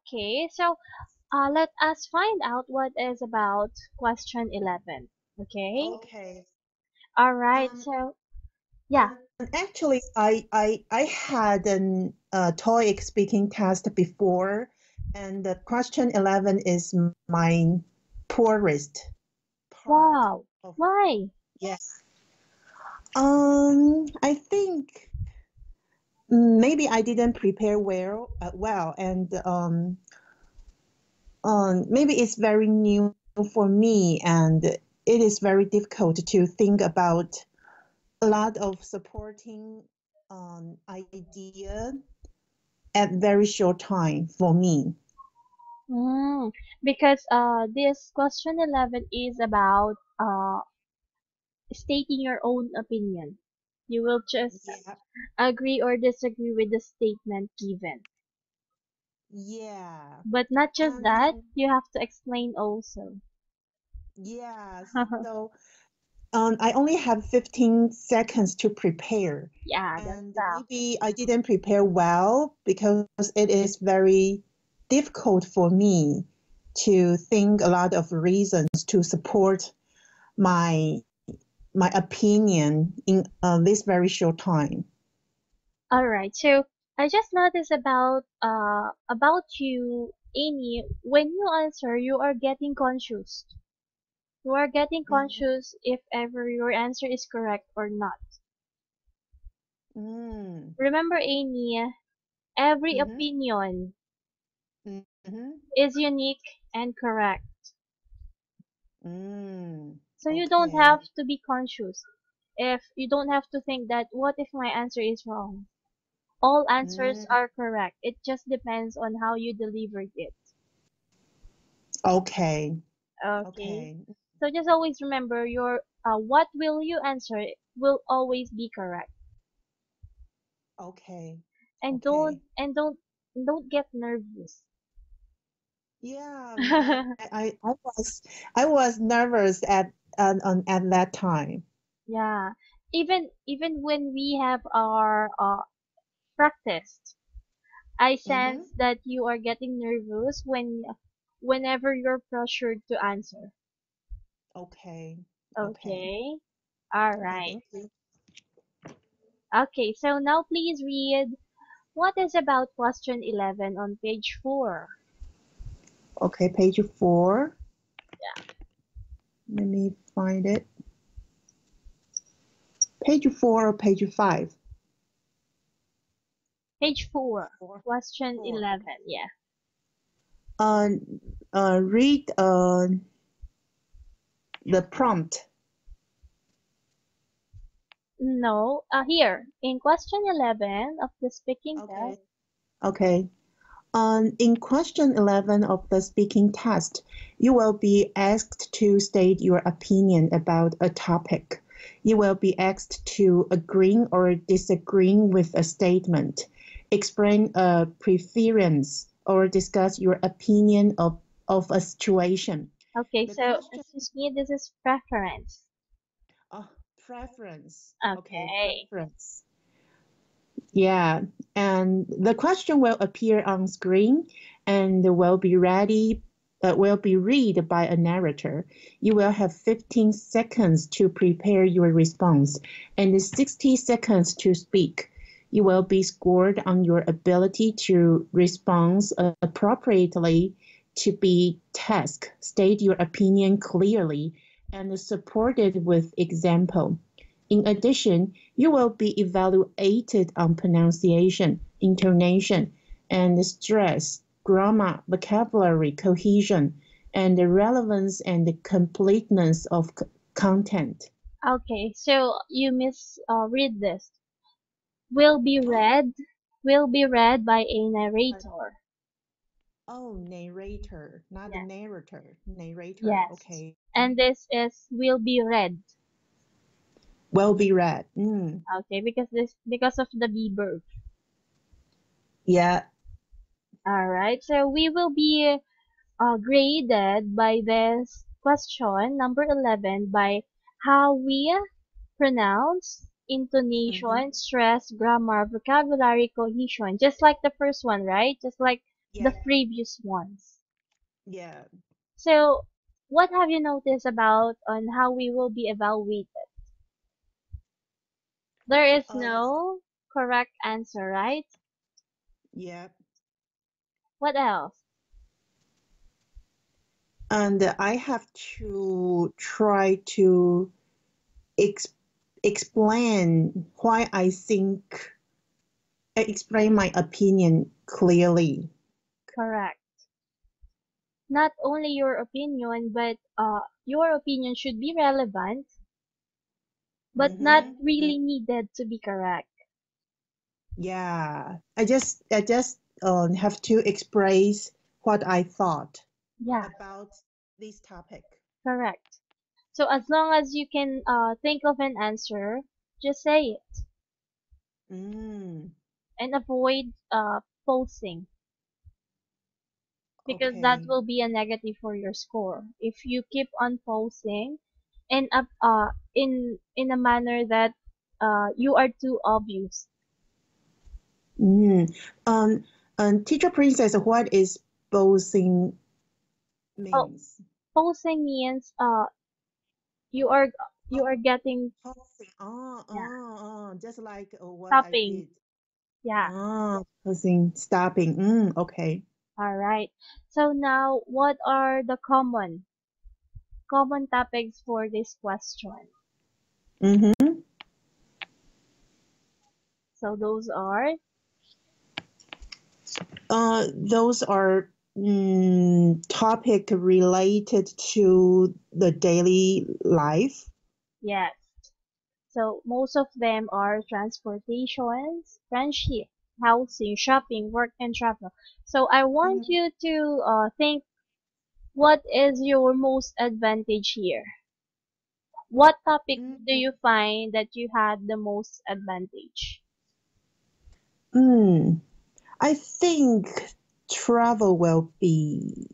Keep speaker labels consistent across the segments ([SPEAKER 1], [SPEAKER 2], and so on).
[SPEAKER 1] Okay, so let us find out what is about question 11. Okay?
[SPEAKER 2] Okay.
[SPEAKER 1] All right,
[SPEAKER 2] Um,
[SPEAKER 1] so yeah.
[SPEAKER 2] Actually, I had an TOEIC speaking test before, and the question 11 is my poorest part
[SPEAKER 1] Wow.
[SPEAKER 2] of.
[SPEAKER 1] Why?
[SPEAKER 2] Yes. I think maybe I didn't prepare well, and maybe it's very new for me, and it is very difficult to think about a lot of supporting idea at very short time for me.
[SPEAKER 1] Mm, because this question 11 is about stating your own opinion. You will just
[SPEAKER 2] Yeah,
[SPEAKER 1] agree or disagree with the statement given.
[SPEAKER 2] yeah,
[SPEAKER 1] But not just
[SPEAKER 2] and
[SPEAKER 1] that, you have to explain also.
[SPEAKER 2] yeah. So I only have 15 seconds to prepare,
[SPEAKER 1] Yeah, that's
[SPEAKER 2] and
[SPEAKER 1] tough.
[SPEAKER 2] maybe I didn't prepare well because it is very difficult for me to think a lot of reasons to support my my opinion in this very short time.
[SPEAKER 1] All right. So I just noticed about you, Amy. When you answer, you are getting conscious. You are getting
[SPEAKER 2] Mm,
[SPEAKER 1] conscious if ever your answer is correct or not.
[SPEAKER 2] mm,
[SPEAKER 1] Remember, Amy, every
[SPEAKER 2] mm-hmm,
[SPEAKER 1] opinion
[SPEAKER 2] mm-hmm,
[SPEAKER 1] is unique and correct. So you don't
[SPEAKER 2] okay.
[SPEAKER 1] have to be conscious. If you don't have to think that what if my answer is wrong? All answers
[SPEAKER 2] Mm,
[SPEAKER 1] are correct. It just depends on how you delivered it.
[SPEAKER 2] okay.
[SPEAKER 1] Okay.
[SPEAKER 2] Okay.
[SPEAKER 1] So just always remember your what will you answer will always be correct.
[SPEAKER 2] Okay.
[SPEAKER 1] And
[SPEAKER 2] Okay.
[SPEAKER 1] don't get nervous.
[SPEAKER 2] Yeah, I was nervous at that time.
[SPEAKER 1] Yeah. Even when we have our practiced, I
[SPEAKER 2] Mm-hmm.
[SPEAKER 1] sense that you are getting nervous whenever you're pressured to answer.
[SPEAKER 2] Okay. Okay.
[SPEAKER 1] Okay. All
[SPEAKER 2] Okay,
[SPEAKER 1] right.
[SPEAKER 2] thank you.
[SPEAKER 1] Okay, so now please read what is about question 11 on page 4.
[SPEAKER 2] Okay, page 4. Let me find it. Page 4 or page 5?
[SPEAKER 1] Page 4,
[SPEAKER 2] 4.
[SPEAKER 1] question
[SPEAKER 2] 4. Okay.
[SPEAKER 1] 11. Yeah.
[SPEAKER 2] Uh, Read the prompt.
[SPEAKER 1] No, here in question 11 of the speaking test.
[SPEAKER 2] Okay. Okay. In question 11 of the speaking test, you will be asked to state your opinion about a topic. You will be asked to agree or disagree with a statement, explain a preference, or discuss your opinion of a situation.
[SPEAKER 1] Okay,
[SPEAKER 2] The
[SPEAKER 1] so
[SPEAKER 2] question,
[SPEAKER 1] excuse me, this is preference.
[SPEAKER 2] uh, preference. Okay,
[SPEAKER 1] Okay.
[SPEAKER 2] preference. Yeah, and the question will appear on screen and will be read by a narrator. You will have 15 seconds to prepare your response and 60 seconds to speak. You will be scored on your ability to respond appropriately to be tasked, state your opinion clearly, and support it with example. In addition, you will be evaluated on pronunciation, intonation, and stress, grammar, vocabulary, cohesion, and the relevance and the completeness of content.
[SPEAKER 1] Okay, so you read this. Will be
[SPEAKER 2] Oh,
[SPEAKER 1] read will be read by a
[SPEAKER 2] uh,
[SPEAKER 1] narrator.
[SPEAKER 2] oh, narrator, not the
[SPEAKER 1] Yes.
[SPEAKER 2] narrator. Narrator,
[SPEAKER 1] Yes.
[SPEAKER 2] okay.
[SPEAKER 1] And this is will be read.
[SPEAKER 2] Will be read. Mm,
[SPEAKER 1] Okay, because of the be verb.
[SPEAKER 2] yeah.
[SPEAKER 1] All right. So we will be graded by this question number 11 by how we pronounce,
[SPEAKER 2] Mm-hmm.
[SPEAKER 1] intonation, stress, grammar, vocabulary, cohesion. Just like the first one, right? Just like the
[SPEAKER 2] Yeah,
[SPEAKER 1] previous ones.
[SPEAKER 2] yeah.
[SPEAKER 1] So, what have you noticed about on how we will be evaluated? There is
[SPEAKER 2] Uh,
[SPEAKER 1] no correct answer, right?
[SPEAKER 2] yeah.
[SPEAKER 1] What else?
[SPEAKER 2] And I have to try to ex explain why I think, explain my opinion clearly.
[SPEAKER 1] Correct. Not only your opinion, but your opinion should be relevant, but not
[SPEAKER 2] Mm-hmm.
[SPEAKER 1] really needed to be correct.
[SPEAKER 2] Yeah, I just have to express what I thought
[SPEAKER 1] Yeah,
[SPEAKER 2] about this topic.
[SPEAKER 1] correct. So as long as you can think of an answer, just say it
[SPEAKER 2] Mm,
[SPEAKER 1] and avoid posing because that
[SPEAKER 2] okay.
[SPEAKER 1] will be a negative for your score. If you keep on posing and in a manner that you are too obvious.
[SPEAKER 2] Mm. Um, Teacher Princess, what is bossing
[SPEAKER 1] Oh,
[SPEAKER 2] means?
[SPEAKER 1] posing means you are you are
[SPEAKER 2] Oh,
[SPEAKER 1] getting,
[SPEAKER 2] bossing.
[SPEAKER 1] yeah,
[SPEAKER 2] Just like what I
[SPEAKER 1] stopping.
[SPEAKER 2] did.
[SPEAKER 1] Yeah.
[SPEAKER 2] Bossing, stopping. Okay.
[SPEAKER 1] All right. So now, what are the common topics for this question?
[SPEAKER 2] Mm-hmm.
[SPEAKER 1] So those are,
[SPEAKER 2] Those are topic related to the daily life.
[SPEAKER 1] yes. So most of them are transportations, friendship, housing, shopping, work, and travel. So I want
[SPEAKER 2] Mm,
[SPEAKER 1] you to think, what is your most advantage here? What topic do
[SPEAKER 2] mm,
[SPEAKER 1] you find that you had the most advantage?
[SPEAKER 2] mm. I think travel will be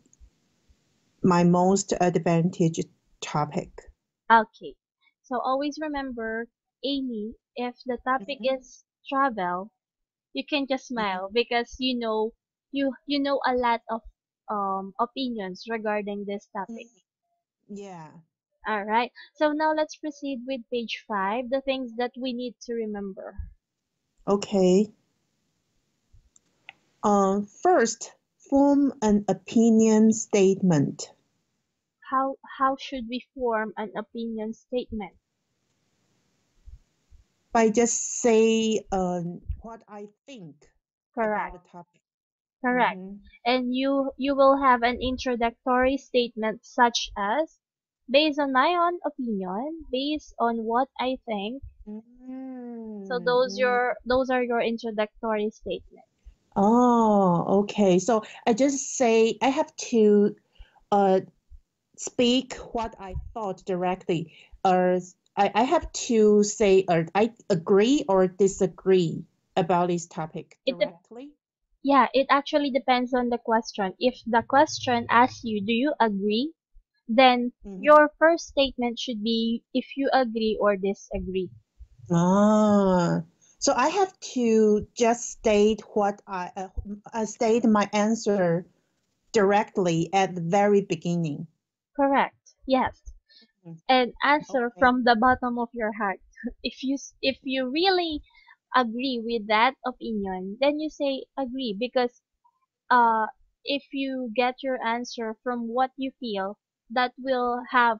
[SPEAKER 2] my most advantage topic.
[SPEAKER 1] Okay. So always remember, Amy, if the topic
[SPEAKER 2] Mhm,
[SPEAKER 1] is travel, you can just
[SPEAKER 2] mhm,
[SPEAKER 1] smile because you know a lot of opinions regarding this topic.
[SPEAKER 2] mm. Yeah.
[SPEAKER 1] All right. So now let's proceed with page 5, the things that we need to remember.
[SPEAKER 2] Okay. First, form an opinion statement
[SPEAKER 1] How should we form an opinion statement?
[SPEAKER 2] by just say what I think about
[SPEAKER 1] Correct.
[SPEAKER 2] the topic.
[SPEAKER 1] Correct.
[SPEAKER 2] Mm-hmm.
[SPEAKER 1] And you will have an introductory statement such as, based on my own opinion, based on what I think. So
[SPEAKER 2] Mm-hmm.
[SPEAKER 1] those are your introductory statements.
[SPEAKER 2] Oh, okay. So I just say I have to uh speak what I thought directly. Or I have to say I agree or disagree about this topic
[SPEAKER 1] It dep
[SPEAKER 2] directly.
[SPEAKER 1] Yeah, it actually depends on the question. If the question asks you, do you agree? Then
[SPEAKER 2] Mm-hmm.
[SPEAKER 1] your first statement should be if you agree or disagree.
[SPEAKER 2] Ah, so I have to just state what I state my answer directly at the very beginning.
[SPEAKER 1] Correct. Yes.
[SPEAKER 2] Mm,
[SPEAKER 1] And answer
[SPEAKER 2] okay.
[SPEAKER 1] from the bottom of your heart. If you really agree with that opinion, then you say agree because uh if you get your answer from what you feel, that will have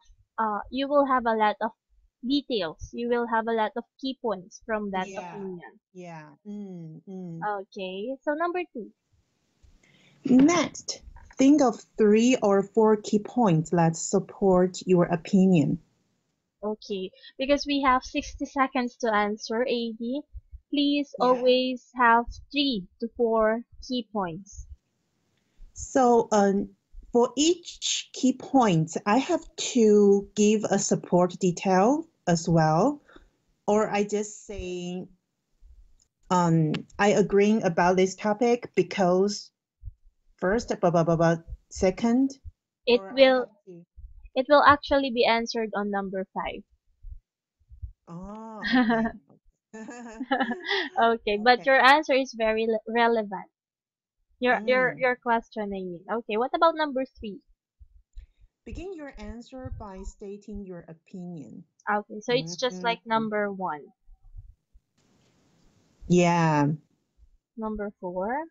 [SPEAKER 1] you will have a lot of details. You will have a lot of key points from that
[SPEAKER 2] Yeah.
[SPEAKER 1] opinion.
[SPEAKER 2] Yeah. Mm.
[SPEAKER 1] Okay, so number 2.
[SPEAKER 2] Next, think of 3 or 4 key points that support your opinion.
[SPEAKER 1] Okay, because we have 60 seconds to answer, AD. Please
[SPEAKER 2] Yeah.
[SPEAKER 1] always have 3 to 4 key points.
[SPEAKER 2] So, for each key point, I have to give a support detail as well, or I just say, I agreeing about this topic because first, blah blah blah blah. Second,
[SPEAKER 1] It
[SPEAKER 2] or I
[SPEAKER 1] will
[SPEAKER 2] have to.
[SPEAKER 1] it will actually be answered on number 5.
[SPEAKER 2] Oh, okay.
[SPEAKER 1] Okay, but
[SPEAKER 2] Okay.
[SPEAKER 1] your answer is very relevant. Your question, I mean. Okay, what about number 3?
[SPEAKER 2] Begin your answer by stating your opinion.
[SPEAKER 1] Okay, so it's just like number 1.
[SPEAKER 2] Yeah.
[SPEAKER 1] Number 4.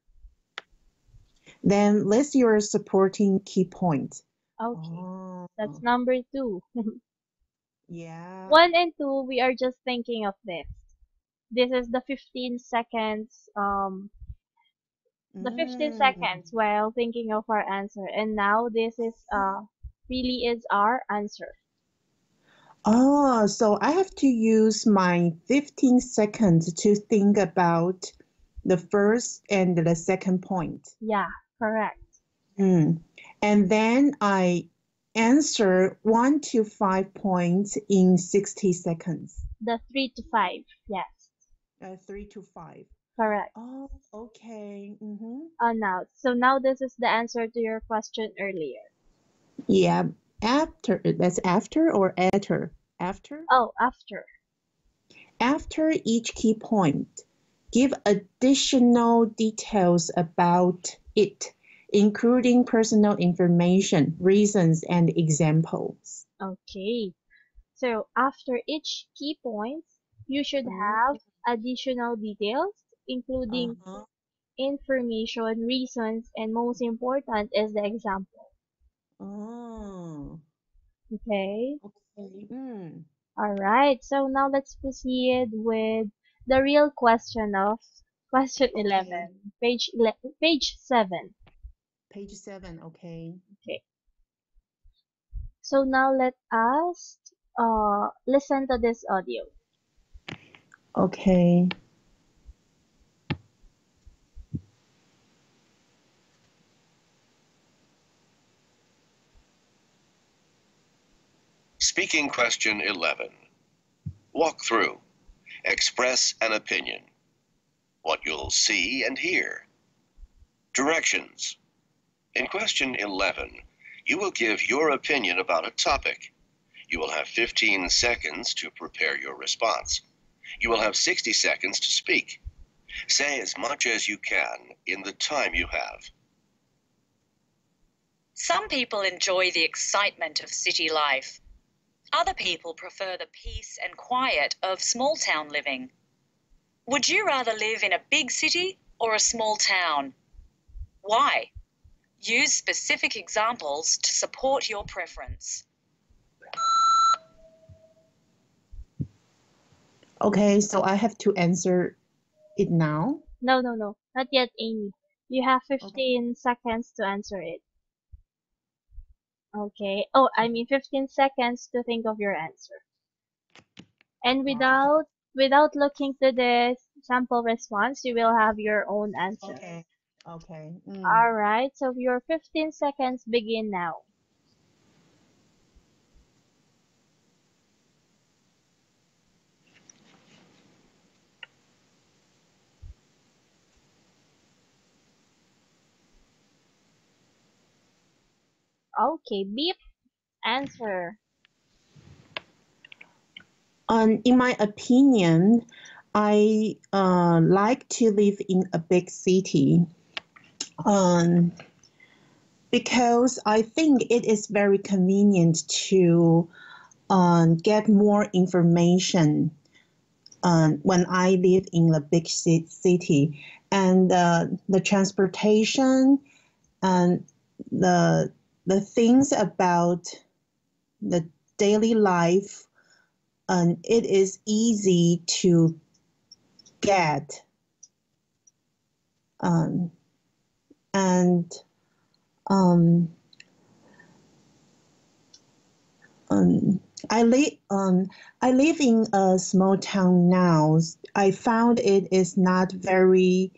[SPEAKER 2] Then list your supporting key points.
[SPEAKER 1] Okay,
[SPEAKER 2] Oh.
[SPEAKER 1] that's number 2.
[SPEAKER 2] Yeah.
[SPEAKER 1] 1 and 2, we are just thinking of this. This is the 15 seconds, while thinking of our answer. And now this is, really is our answer.
[SPEAKER 2] Oh, so I have to use my 15 seconds to think about the first and the second point.
[SPEAKER 1] Yeah, correct.
[SPEAKER 2] And then I answer 1 to 5 points in 60 seconds.
[SPEAKER 1] The 3 to 5, yes.
[SPEAKER 2] 3 to 5.
[SPEAKER 1] Correct.
[SPEAKER 2] Oh, okay.
[SPEAKER 1] Now this is the answer to your question earlier.
[SPEAKER 2] Yeah, after. That's after or after? After?
[SPEAKER 1] Oh, after.
[SPEAKER 2] After each key point, give additional details about it, including personal information, reasons, and examples.
[SPEAKER 1] Okay. So after each key point, you should have additional details, including information, reasons, and most important is the example.
[SPEAKER 2] Oh.
[SPEAKER 1] Okay.
[SPEAKER 2] Okay.
[SPEAKER 1] All right. So now let's proceed with the real question of question 11, page 7.
[SPEAKER 2] Page 7, okay.
[SPEAKER 1] Okay. So now let us listen to this audio.
[SPEAKER 2] Okay.
[SPEAKER 3] Speaking question 11. Walk through. Express an opinion. What you'll see and hear. Directions. In question 11, you will give your opinion about a topic. You will have 15 seconds to prepare your response. You will have 60 seconds to speak. Say as much as you can in the time you have.
[SPEAKER 4] Some people enjoy the excitement of city life. Other people prefer the peace and quiet of small town living. Would you rather live in a big city or a small town? Why? Use specific examples to support your preference.
[SPEAKER 2] Okay, so I have to answer it now?
[SPEAKER 1] No, not yet, Amy. You have 15 seconds to answer it. Okay. Oh, I mean 15 seconds to think of your answer. And without looking to this sample response, you will have your own answer.
[SPEAKER 2] Okay. Okay.
[SPEAKER 1] All right. So your 15 seconds begin now. Okay, beep. Answer.
[SPEAKER 2] In my opinion, I like to live in a big city because I think it is very convenient to get more information when I live in a big city. And the transportation and the things about the daily life, it is easy to get. And I live in a small town now. I found it is not very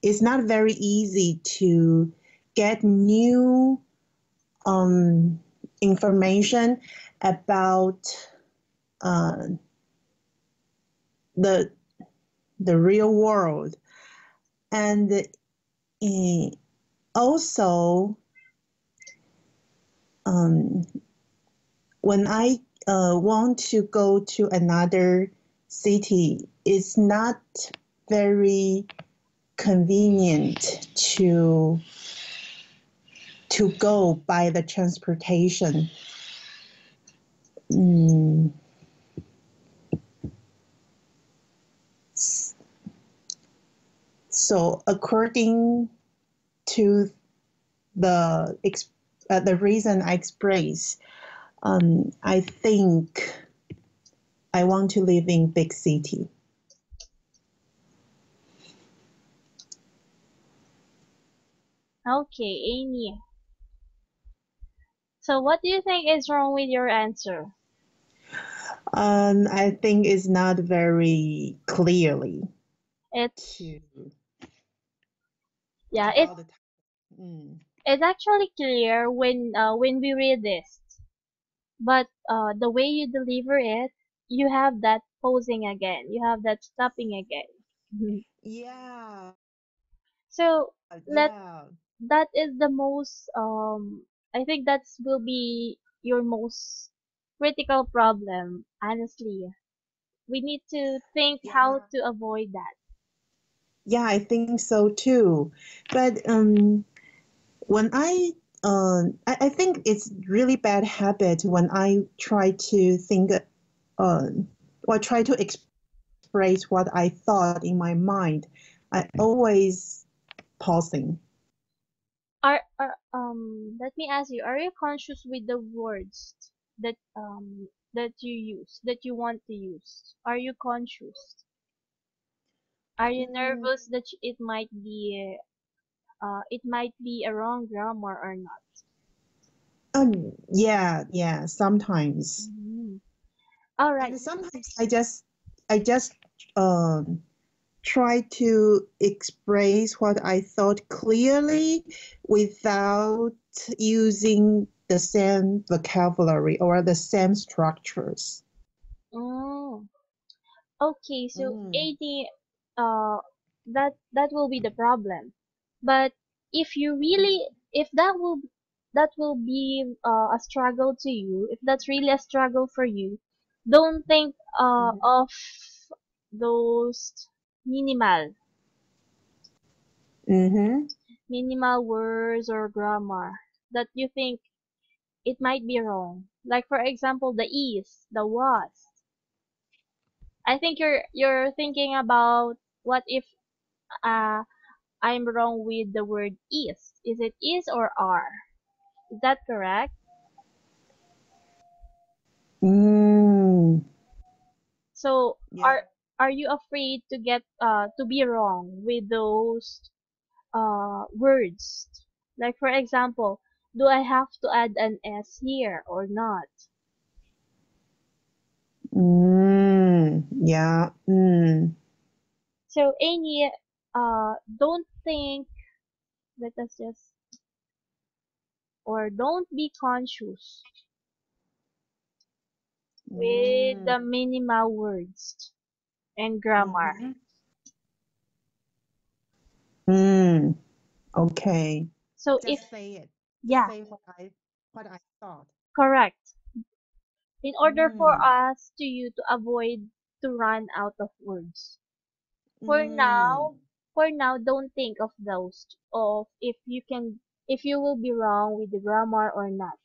[SPEAKER 2] it's not very easy to get new information about the real world. And also when I want to go to another city, it's not very convenient to go by the transportation. So according to the reason I express, I think I want to live in big city.
[SPEAKER 1] Okay, Amy. So what do you think is wrong with your answer?
[SPEAKER 2] I think it's not very clearly.
[SPEAKER 1] It's
[SPEAKER 2] To
[SPEAKER 1] yeah,
[SPEAKER 2] about the time.
[SPEAKER 1] it's actually clear when we read this, but the way you deliver it, you have that pausing again, you have that stopping again.
[SPEAKER 2] Yeah,
[SPEAKER 1] So let
[SPEAKER 2] yeah,
[SPEAKER 1] that is the most I think that will be your most critical problem, honestly. We need to think how
[SPEAKER 2] yeah,
[SPEAKER 1] to avoid that.
[SPEAKER 2] yeah. I think so too. But when I think it's really bad habit when I try to think, or try to express what I thought in my mind. I always pausing.
[SPEAKER 1] Let me ask you, are you conscious with the words that you use, that you want to use? Are you conscious? Are you
[SPEAKER 2] Mm,
[SPEAKER 1] nervous that it might be a wrong grammar or not?
[SPEAKER 2] yeah, yeah. Sometimes,
[SPEAKER 1] Mhm. All right.
[SPEAKER 2] and sometimes I just um try to express what I thought clearly without using the same vocabulary or the same structures.
[SPEAKER 1] Mm. Okay, so
[SPEAKER 2] Mm.
[SPEAKER 1] 80, uh, that will be the problem. But if you really, if that will be a struggle to you, if that's really a struggle for you, don't think
[SPEAKER 2] Mhm.
[SPEAKER 1] of those minimal
[SPEAKER 2] Mhm.
[SPEAKER 1] minimal words or grammar that you think it might be wrong. Like for example, the is, the was. I think you're thinking about what if uh I'm wrong with the word is. Is it is or are? Is that correct?
[SPEAKER 2] Mm.
[SPEAKER 1] So
[SPEAKER 2] Yeah.
[SPEAKER 1] are you afraid to get to be wrong with those words? Like for example, do I have to add an s here or not?
[SPEAKER 2] Mm. Yeah. Mm.
[SPEAKER 1] So Amy, don't think, let us just, or don't be conscious with
[SPEAKER 2] Mm.
[SPEAKER 1] the minimal words and grammar.
[SPEAKER 2] Mhm. Mm. Okay.
[SPEAKER 1] So if
[SPEAKER 2] Just say it. Just
[SPEAKER 1] yeah,
[SPEAKER 2] say what I thought.
[SPEAKER 1] correct. In order for
[SPEAKER 2] Mm.
[SPEAKER 1] us to you to avoid to run out of words. For
[SPEAKER 2] Mm.
[SPEAKER 1] now, for now, don't think of those of if you will be wrong with the grammar or not.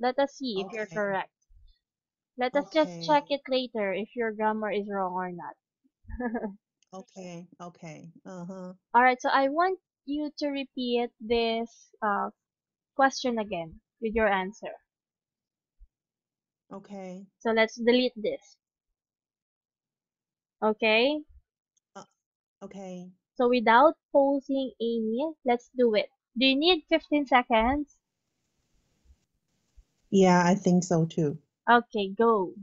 [SPEAKER 1] Let us see if you're
[SPEAKER 2] Okay.
[SPEAKER 1] correct. Let us just check
[SPEAKER 2] Okay.
[SPEAKER 1] it later if your grammar is wrong or not.
[SPEAKER 2] Okay. Okay. Uh-huh.
[SPEAKER 1] Alright, so I want you to repeat this question again with your answer.
[SPEAKER 2] Okay.
[SPEAKER 1] So let's delete this. Okay?
[SPEAKER 2] Uh, okay.
[SPEAKER 1] So without pausing Amy, let's do it. Do you need 15 seconds?
[SPEAKER 2] Yeah, I think so too.
[SPEAKER 1] Okay, go.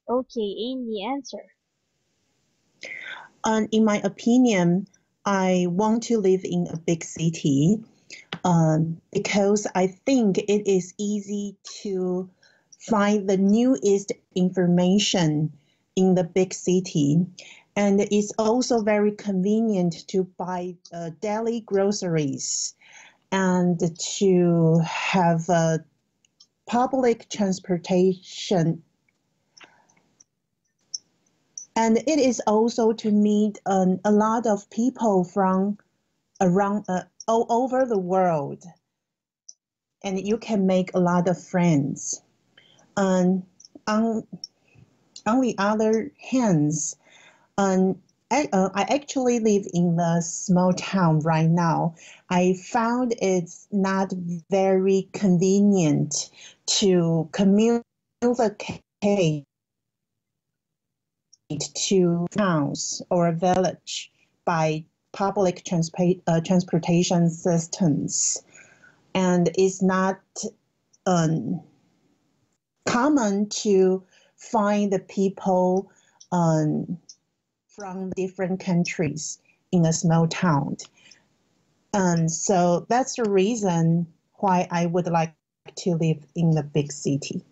[SPEAKER 1] Okay, Amy, answer.
[SPEAKER 2] In my opinion, I want to live in a big city, because I think it is easy to find the newest information in the big city. And it's also very convenient to buy daily groceries and to have public transportation. And it is also to meet a lot of people from around all over the world. And you can make a lot of friends. And on the other hands, I actually live in a small town right now. I found it's not very convenient to communicate to towns or a village by public transportation systems. And it's not common to find the people from different countries in a small town. And so that's the reason why I would like to live in a big city.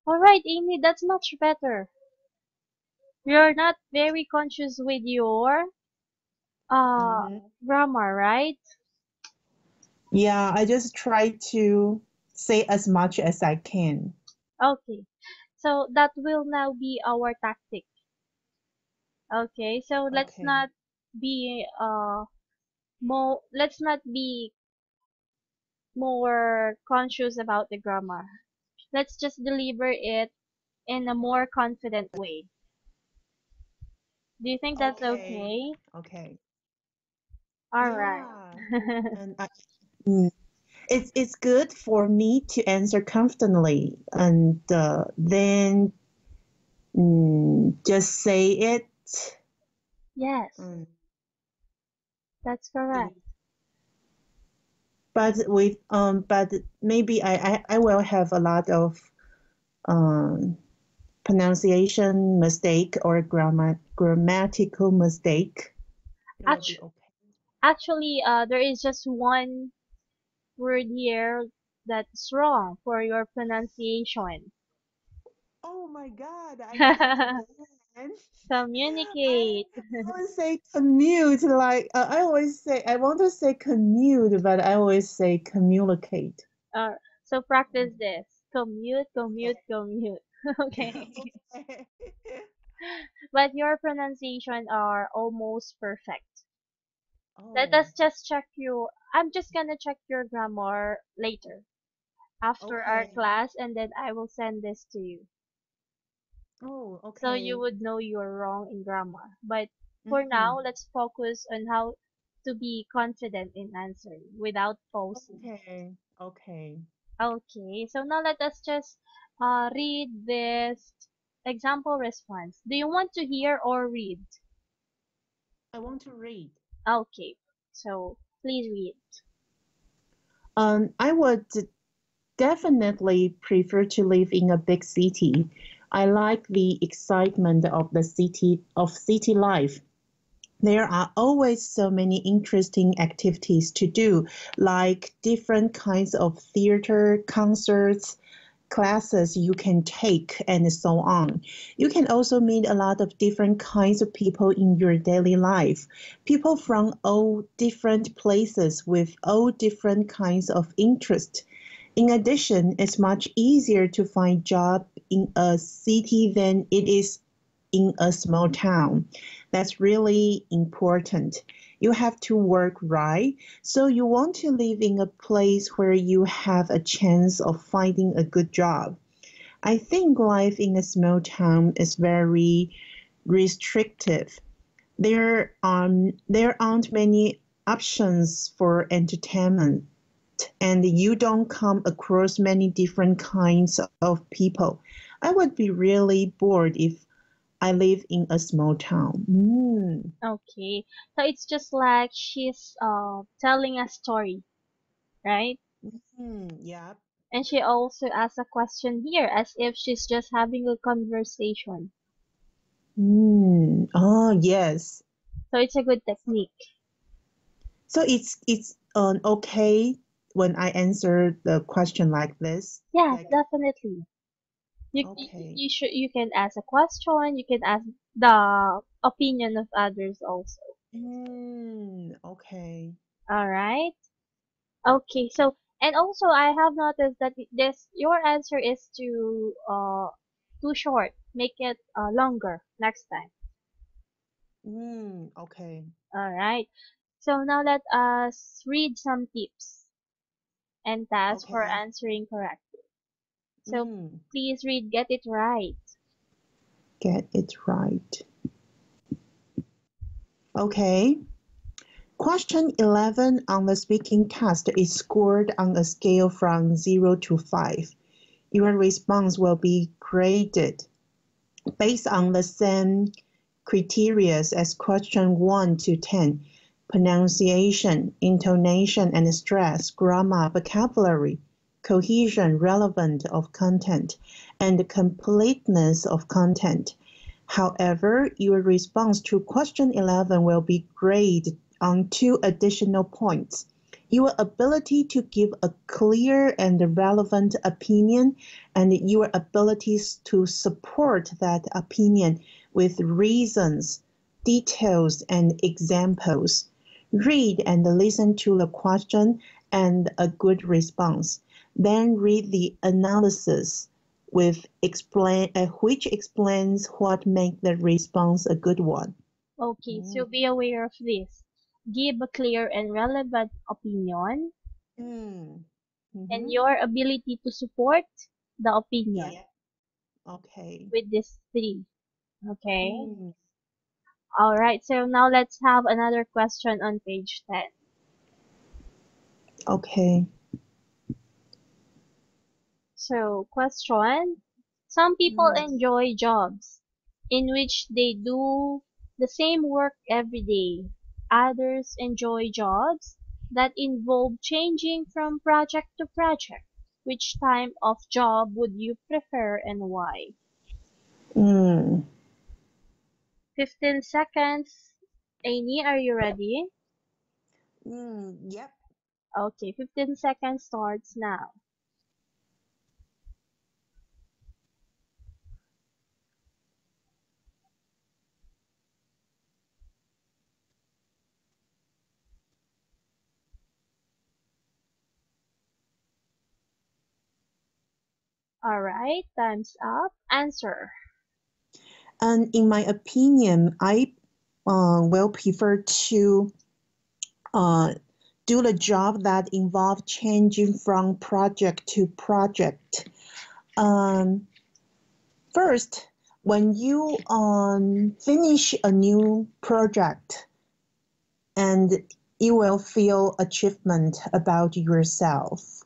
[SPEAKER 1] All right, Amy, that's much better. You're not very conscious with your grammar, right?
[SPEAKER 2] Yeah, I just try to say as much as I can.
[SPEAKER 1] Okay. So that will now be our tactic. Okay. So let's
[SPEAKER 2] Okay.
[SPEAKER 1] not be let's not be more conscious about the grammar. Let's just deliver it in a more confident way. Do you think that's
[SPEAKER 2] Okay.
[SPEAKER 1] okay?
[SPEAKER 2] Okay.
[SPEAKER 1] All right.
[SPEAKER 2] Yeah. And mm, it's good for me to answer confidently and then just say it.
[SPEAKER 1] Yes,
[SPEAKER 2] Mm,
[SPEAKER 1] that's correct.
[SPEAKER 2] but maybe I will have a lot of um pronunciation mistake or grammatical mistake. It will be
[SPEAKER 1] Actu-
[SPEAKER 2] okay.
[SPEAKER 1] Actually, there is just one word here that's wrong for your pronunciation.
[SPEAKER 2] Oh my God, I did it again.
[SPEAKER 1] Communicate.
[SPEAKER 2] I always say commute, like I always say, I want to say commute, but I always say communicate.
[SPEAKER 1] Uh, so practice this. Commute,
[SPEAKER 2] Okay.
[SPEAKER 1] commute, commute. Okay.
[SPEAKER 2] Okay.
[SPEAKER 1] But your pronunciation are almost perfect. Let
[SPEAKER 2] Oh,
[SPEAKER 1] us just check you. I'm just gonna check your grammar later after our
[SPEAKER 2] okay.
[SPEAKER 1] class, and then I will send this to you.
[SPEAKER 2] Oh,
[SPEAKER 1] So you
[SPEAKER 2] okay.
[SPEAKER 1] would know you're wrong in grammar. But for
[SPEAKER 2] Mm-hmm.
[SPEAKER 1] now, let's focus on how to be confident in answering without pausing.
[SPEAKER 2] Okay. Okay.
[SPEAKER 1] Okay, so now let us just read this example response. Do you want to hear or read?
[SPEAKER 2] I want to read.
[SPEAKER 1] Okay, so please read.
[SPEAKER 2] I would definitely prefer to live in a big city. I like the excitement of city life. There are always so many interesting activities to do, like different kinds of theater, concerts, classes you can take, and so on. You can also meet a lot of different kinds of people in your daily life. People from all different places with all different kinds of interest. In addition, it's much easier to find job in a city than it is in a small town. That's really important. You have to work right. So you want to live in a place where you have a chance of finding a good job. I think life in a small town is very restrictive. There aren't many options for entertainment and you don't come across many different kinds of people. I would be really bored if I live in a small town.
[SPEAKER 1] Okay, so it's just like she's telling a story, right?
[SPEAKER 2] Yeah.
[SPEAKER 1] And she also asks a question here as if she's just having a conversation.
[SPEAKER 2] Oh, yes.
[SPEAKER 1] So it's a good technique.
[SPEAKER 2] So it's okay when I answer the question like this.
[SPEAKER 1] Yes,
[SPEAKER 2] Like,
[SPEAKER 1] definitely.
[SPEAKER 2] Okay.
[SPEAKER 1] You can ask a question. You can ask the opinion of others also.
[SPEAKER 2] Okay.
[SPEAKER 1] All right. Okay. So and also I have noticed that this your answer is too short. Make it longer next time.
[SPEAKER 2] Okay.
[SPEAKER 1] All right. So now let us read some tips and tasks for
[SPEAKER 2] Okay.
[SPEAKER 1] answering correctly. So
[SPEAKER 2] Mm,
[SPEAKER 1] please read Get It Right.
[SPEAKER 2] get it right. Okay. Question 11 on the speaking test is scored on a scale from 0 to 5. Your response will be graded based on the same criteria as question 1 to 10: pronunciation, intonation and stress, grammar, vocabulary, cohesion, relevance of content, and completeness of content. However, your response to question 11 will be graded on 2 additional points: your ability to give a clear and relevant opinion, and your abilities to support that opinion with reasons, details, and examples. Read and listen to the question and a good response. Then read the analysis which explains what makes the response a good one.
[SPEAKER 1] Okay, so
[SPEAKER 2] Mm.
[SPEAKER 1] be aware of this. Give a clear and relevant opinion
[SPEAKER 2] Mm.
[SPEAKER 1] and
[SPEAKER 2] Mm-hmm.
[SPEAKER 1] your ability to support the
[SPEAKER 2] Yeah.
[SPEAKER 1] opinion
[SPEAKER 2] Okay.
[SPEAKER 1] with these three. Okay?
[SPEAKER 2] Mm.
[SPEAKER 1] Alright, so now let's have another question on page 10.
[SPEAKER 2] Okay.
[SPEAKER 1] So, question. Some people
[SPEAKER 2] Mm.
[SPEAKER 1] enjoy jobs in which they do the same work every day. Others enjoy jobs that involve changing from project to project. Which type of job would you prefer and why?
[SPEAKER 2] Mm.
[SPEAKER 1] 15 seconds. Amy, are you ready?
[SPEAKER 2] Yep.
[SPEAKER 1] Okay, 15 seconds starts now. Alright, time's up. Answer.
[SPEAKER 2] And in my opinion, I will prefer to uh, do the job that involve changing from project to project. Um, First, when you finish a new project, and you will feel achievement about yourself,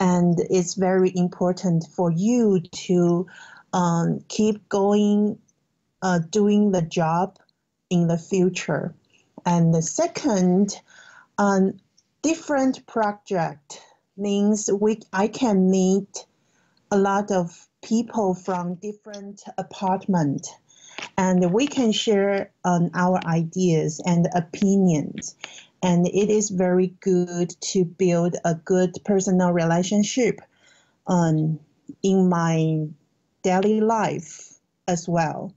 [SPEAKER 2] and it's very important for you to keep going, doing the job in the future. And the second, um, different project means I can meet a lot of people from different apartment, and we can share our ideas and opinions, and it is very good to build a good personal relationship um, in my daily life as well.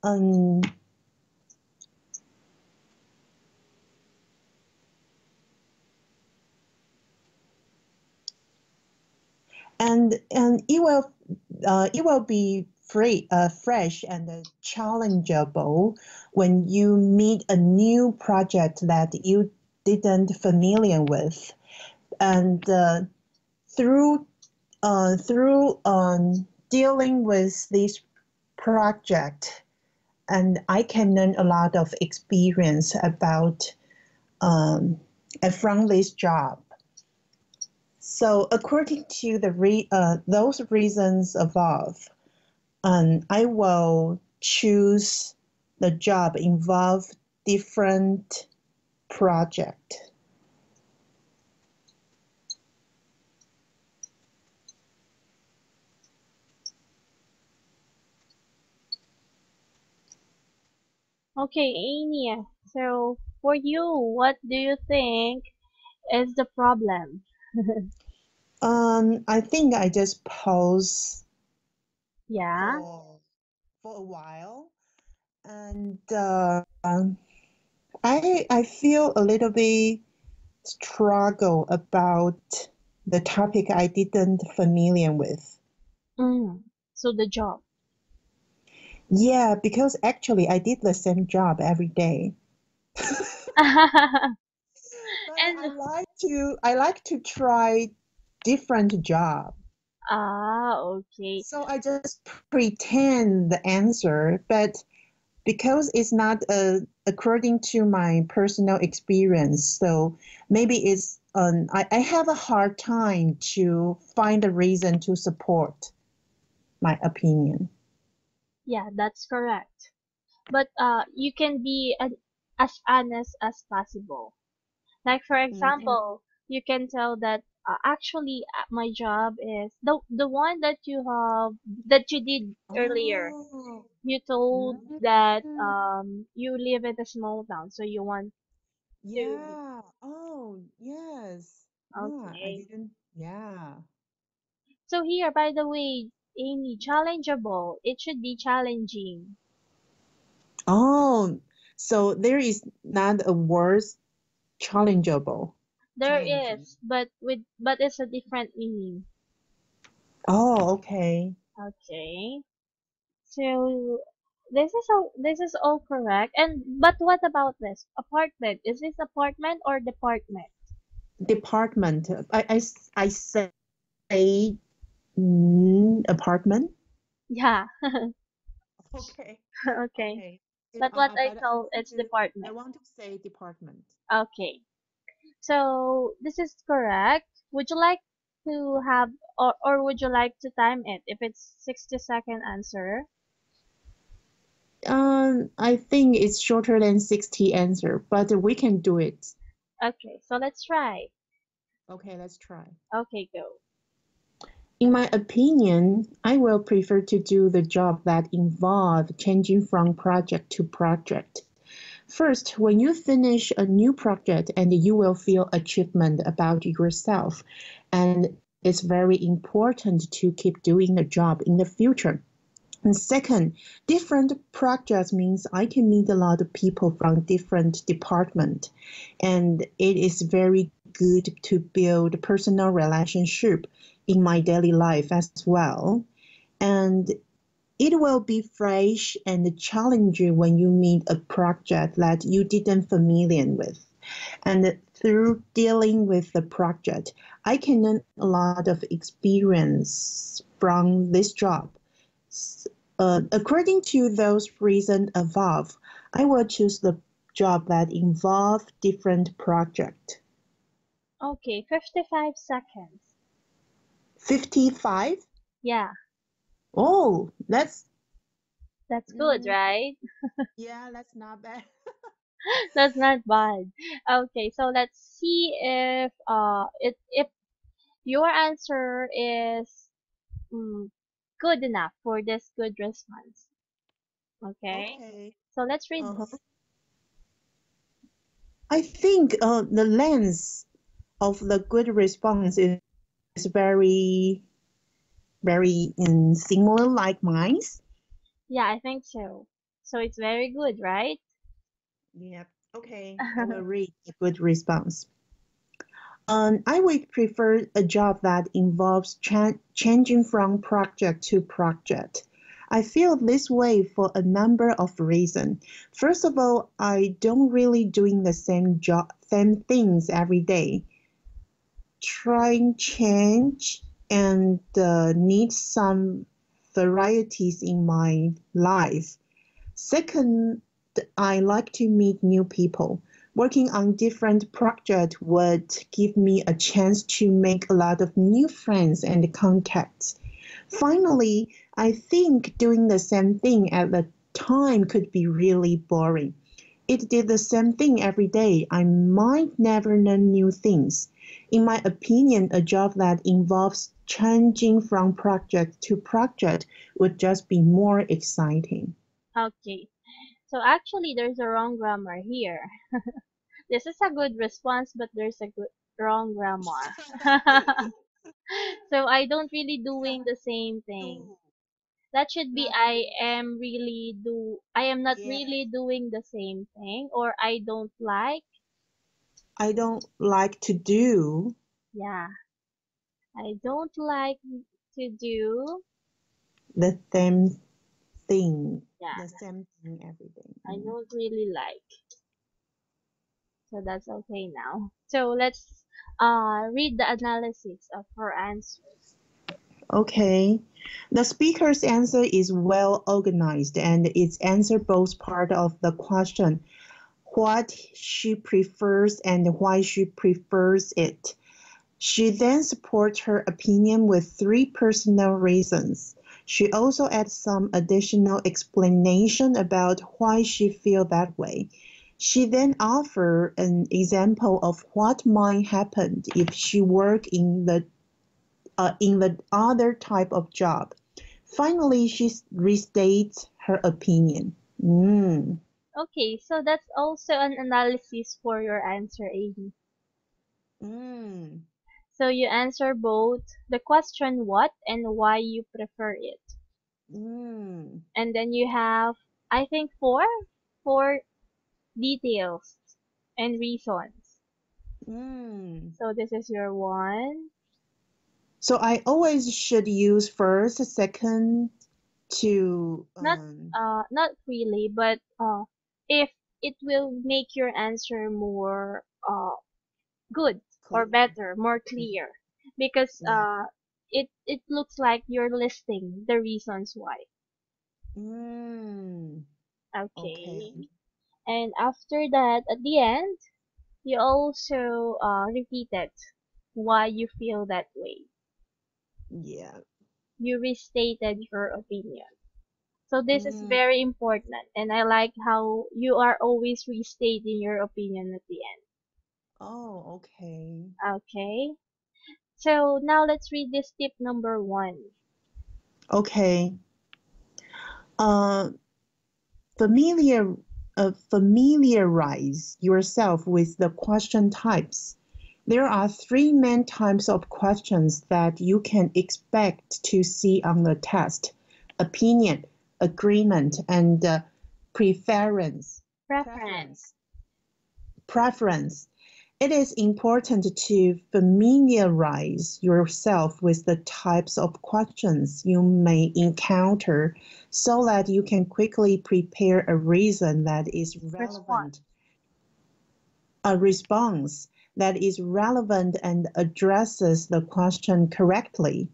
[SPEAKER 2] um, and it will be fresh and challengeable when you meet a new project that you didn't familiar with, and through dealing with this project, and I can learn a lot of experience about um, from this job. So according to those reasons above, I will choose the job involve different project.
[SPEAKER 1] Okay, Amy. So, for you, what do you think is the problem?
[SPEAKER 2] I think I just pause
[SPEAKER 1] Yeah.
[SPEAKER 2] for a while, and I feel a little bit struggle about the topic I didn't familiar with.
[SPEAKER 1] Mm. So the job.
[SPEAKER 2] Yeah, because actually I did the same job every day. But
[SPEAKER 1] And
[SPEAKER 2] I like to try different job.
[SPEAKER 1] okay.
[SPEAKER 2] So I just pretend the answer, but because it's not according to my personal experience, so maybe it's I have a hard time to find a reason to support my opinion.
[SPEAKER 1] Yeah, that's correct. But you can be as honest as possible. Like for
[SPEAKER 2] Mm.
[SPEAKER 1] example, you can tell that actually my job is the one that you did earlier.
[SPEAKER 2] Oh.
[SPEAKER 1] You told that
[SPEAKER 2] Mm.
[SPEAKER 1] you live in a small town, so you want to.
[SPEAKER 2] Yeah. Oh, yes. Yeah, I
[SPEAKER 1] Okay.
[SPEAKER 2] didn't. Yeah.
[SPEAKER 1] So here, by the way, Amy, challengeable. It should be challenging.
[SPEAKER 2] Oh, so there is not a word challengeable.
[SPEAKER 1] There
[SPEAKER 2] Challenging.
[SPEAKER 1] is, but it's a different meaning.
[SPEAKER 2] Oh, okay.
[SPEAKER 1] Okay. So this is all correct. And but what about this apartment? Is this apartment or department?
[SPEAKER 2] Department. I say apartment.
[SPEAKER 1] Yeah.
[SPEAKER 2] Okay.
[SPEAKER 1] Okay.
[SPEAKER 2] Okay.
[SPEAKER 1] But what I
[SPEAKER 2] But
[SPEAKER 1] told it's
[SPEAKER 2] I
[SPEAKER 1] department.
[SPEAKER 2] want to say department.
[SPEAKER 1] Okay. So this is correct. Would you like to have or would you like to time it if it's 60-second answer?
[SPEAKER 2] I think it's shorter than 60 answer, but we can do it.
[SPEAKER 1] Okay, so let's try.
[SPEAKER 2] Okay, let's try.
[SPEAKER 1] Okay, go.
[SPEAKER 2] In my opinion, I will prefer to do the job that involve changing from project to project. First, when you finish a new project and you will feel achievement about yourself, and it's very important to keep doing the job in the future. And second, different projects means I can meet a lot of people from different department, and it is very good to build personal relationship in my daily life as well. And it will be fresh and challenging when you meet a project that you didn't familiar with. And through dealing with the project, I can learn a lot of experience from this job. According to those reasons above, I will choose the job that involve different project.
[SPEAKER 1] Okay, 55 seconds.
[SPEAKER 2] 55?
[SPEAKER 1] Yeah,
[SPEAKER 2] Oh,
[SPEAKER 1] that's good,
[SPEAKER 2] mm,
[SPEAKER 1] right?
[SPEAKER 2] yeah, that's not bad.
[SPEAKER 1] That's not bad. Okay, so let's see if your answer is mm, good enough for this good response. Okay,
[SPEAKER 2] Okay.
[SPEAKER 1] so let's read
[SPEAKER 2] Uh-huh.
[SPEAKER 1] this.
[SPEAKER 2] I think the length of the good response is very similar like mine.
[SPEAKER 1] Yeah, I think so. So it's very good, right?
[SPEAKER 2] Yep. Okay, I will read the good response. I would prefer a job that involves changing from project to project. I feel this way for a number of reasons. First of all, I don't really doing the same things every day. Trying change and need some varieties in my life. Second, I like to meet new people. Working on different projects would give me a chance to make a lot of new friends and contacts. Finally, I think doing the same thing at the time could be really boring. It did the same thing every day. I might never learn new things. In my opinion, a job that involves changing from project to project would just be more exciting.
[SPEAKER 1] Okay. So actually, there's a wrong grammar here. This is a good response, but there's a good wrong grammar. So I don't really doing the same thing. That should be
[SPEAKER 2] Not
[SPEAKER 1] I am not
[SPEAKER 2] yeah.
[SPEAKER 1] really doing the same thing, or I don't like.
[SPEAKER 2] I don't like to do
[SPEAKER 1] Yeah. I don't like to do.
[SPEAKER 2] the same thing.
[SPEAKER 1] Yeah.
[SPEAKER 2] The same thing every day.
[SPEAKER 1] I don't really like. So that's okay now. So let's read the analysis of her answer.
[SPEAKER 2] Okay. The speaker's answer is well organized and its answer both part of the question what she prefers and why she prefers it. She then supports her opinion with three personal reasons. She also adds some additional explanation about why she feels that way. She then offers an example of what might happen if she worked in the other type of job. Finally, she restates her opinion. Mm.
[SPEAKER 1] Okay, so that's also an analysis for your answer, Amy.
[SPEAKER 2] Mm.
[SPEAKER 1] So you answer both the question what and why you prefer it.
[SPEAKER 2] Mm.
[SPEAKER 1] And then you have, I think, four details and reasons.
[SPEAKER 2] Mm.
[SPEAKER 1] So this is your one.
[SPEAKER 2] So I always should use first, second to
[SPEAKER 1] Not not really, but if it will make your answer more good or
[SPEAKER 2] clear.
[SPEAKER 1] better, more clear, because
[SPEAKER 2] Yeah.
[SPEAKER 1] it looks like you're listing the reasons why.
[SPEAKER 2] Mm. Okay.
[SPEAKER 1] Okay. And after that, at the end, you also repeated why you feel that way.
[SPEAKER 2] Yeah.
[SPEAKER 1] You restated your opinion. So this is
[SPEAKER 2] Mm.
[SPEAKER 1] very important, and I like how you are always restating your opinion at the
[SPEAKER 2] Oh, okay.
[SPEAKER 1] end. Okay. So now let's read this tip number 1.
[SPEAKER 2] Okay. Uh, familiar, familiarize yourself with the question types. There are three main types of questions that you can expect to see on the test: opinion, agreement, and preference.
[SPEAKER 1] Preference.
[SPEAKER 2] Preference. Preference. It is important to familiarize yourself with the types of questions you may encounter so that you can quickly prepare a reason that is
[SPEAKER 1] Response.
[SPEAKER 2] relevant, a response that is relevant and addresses the question correctly.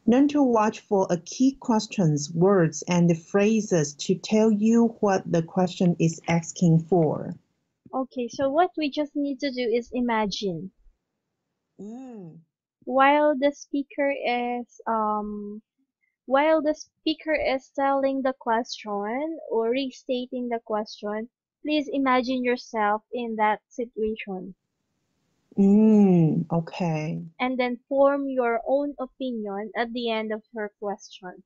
[SPEAKER 2] Learn to watch for a key questions, words, and phrases to tell you what the question is asking for.
[SPEAKER 1] Okay, so what we just need to do is imagine
[SPEAKER 2] Mm.
[SPEAKER 1] while the speaker is telling the question or restating the question, please imagine yourself in that situation
[SPEAKER 2] Okay.
[SPEAKER 1] and then form your own opinion at the end of her question.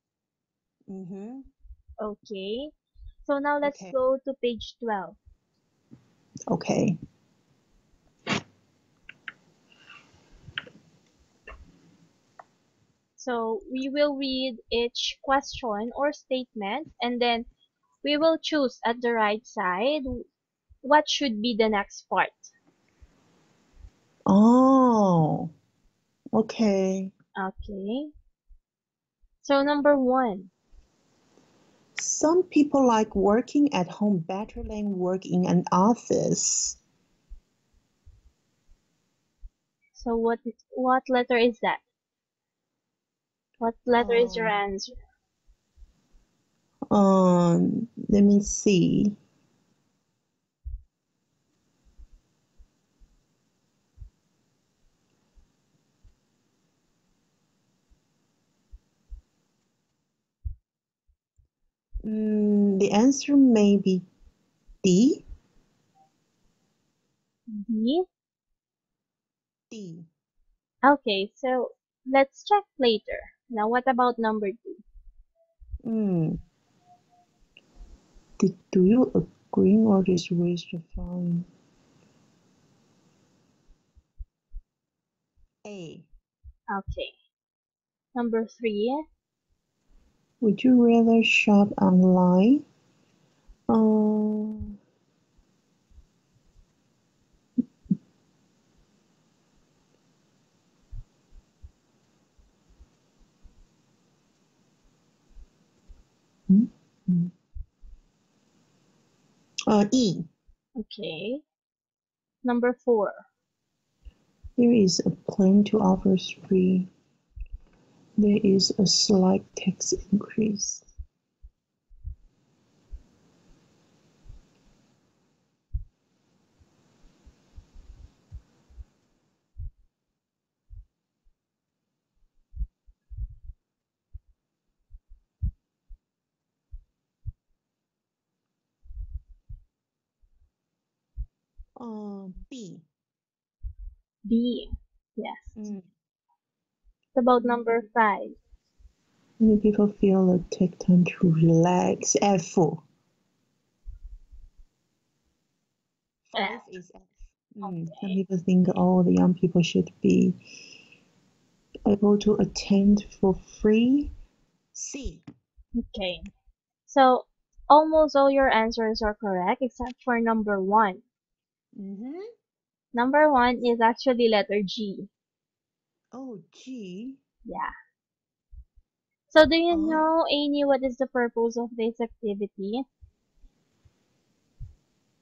[SPEAKER 2] Mm-hmm.
[SPEAKER 1] Okay. So now let's
[SPEAKER 2] Okay.
[SPEAKER 1] go to page 12.
[SPEAKER 2] Okay.
[SPEAKER 1] So we will read each question or statement and then we will choose at the right side what should be the next part.
[SPEAKER 2] Oh, okay.
[SPEAKER 1] Okay. So number 1.
[SPEAKER 2] Some people like working at home better than work in an office.
[SPEAKER 1] So what letter is that? What letter is your
[SPEAKER 2] Um,
[SPEAKER 1] answer?
[SPEAKER 2] let me see. The answer may be D.
[SPEAKER 1] D.
[SPEAKER 2] D.
[SPEAKER 1] Okay, so let's check later. Now what about number 2?
[SPEAKER 2] Hmm. Do you agree or disagree with the following? A.
[SPEAKER 1] Okay. Number 3.
[SPEAKER 2] Would you rather shop online? E.
[SPEAKER 1] Okay. Number 4.
[SPEAKER 2] There is a plan to offer free. There is a slight tax increase. B.
[SPEAKER 1] B. Yes.
[SPEAKER 2] Mm.
[SPEAKER 1] It's about number 5.
[SPEAKER 2] Many people feel it take time to relax. F. 5
[SPEAKER 1] F.
[SPEAKER 2] is F.
[SPEAKER 1] Okay.
[SPEAKER 2] Some people think all the young people should be able to attend for free. C.
[SPEAKER 1] Okay. So almost all your answers are correct except for number 1.
[SPEAKER 2] Mm-hmm.
[SPEAKER 1] Number 1 is actually letter G.
[SPEAKER 2] Oh, G.
[SPEAKER 1] Yeah. So do you
[SPEAKER 2] Oh,
[SPEAKER 1] know, Amy, what is the purpose of this activity?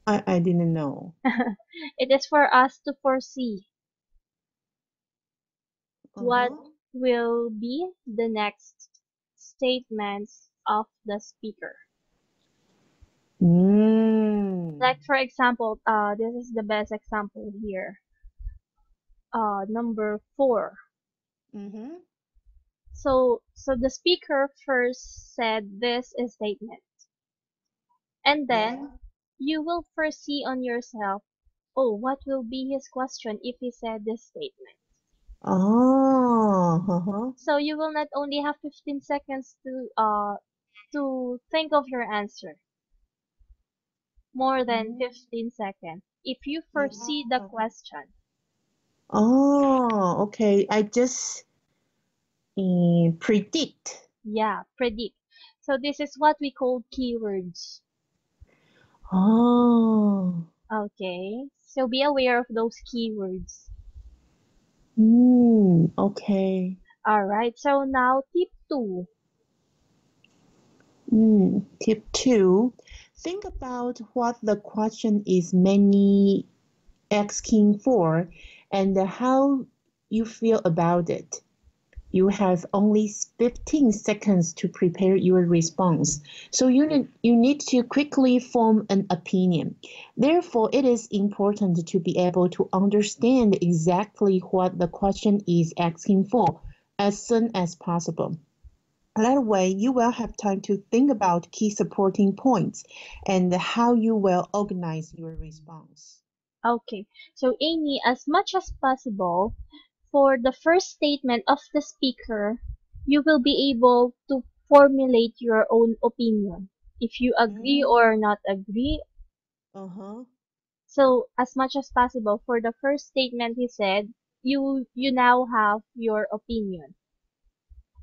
[SPEAKER 2] I didn't know.
[SPEAKER 1] It is for us to foresee what
[SPEAKER 2] Uh-huh.
[SPEAKER 1] will be the next statements of the speaker. Like for example, this is the best example here. Number 4.
[SPEAKER 2] Mm-hmm.
[SPEAKER 1] So the speaker first said this statement, and
[SPEAKER 2] Yeah.
[SPEAKER 1] then you will foresee on yourself, oh, what will be his question if he said this statement.
[SPEAKER 2] Oh, uh-huh.
[SPEAKER 1] So you will not only have 15 seconds to think of your answer, more than 15 seconds, if you foresee the
[SPEAKER 2] Yeah.
[SPEAKER 1] question.
[SPEAKER 2] Oh, okay. I just predict.
[SPEAKER 1] Yeah, predict. So this is what we call keywords.
[SPEAKER 2] Oh.
[SPEAKER 1] Okay, so be aware of those keywords.
[SPEAKER 2] Okay.
[SPEAKER 1] Alright, so now tip 2.
[SPEAKER 2] Tip 2. Think about what the question is mainly asking for and how you feel about it. You have only 15 seconds to prepare your response, so you need to quickly form an opinion. Therefore, it is important to be able to understand exactly what the question is asking for as soon as possible. That way, you will have time to think about key supporting points and how you will organize your response.
[SPEAKER 1] Okay, so Amy, as much as possible, for the first statement of the speaker, you will be able to formulate your own opinion. If you agree or not agree,
[SPEAKER 2] Uh-huh.
[SPEAKER 1] so as much as possible, for the first statement he said, you now have your opinion.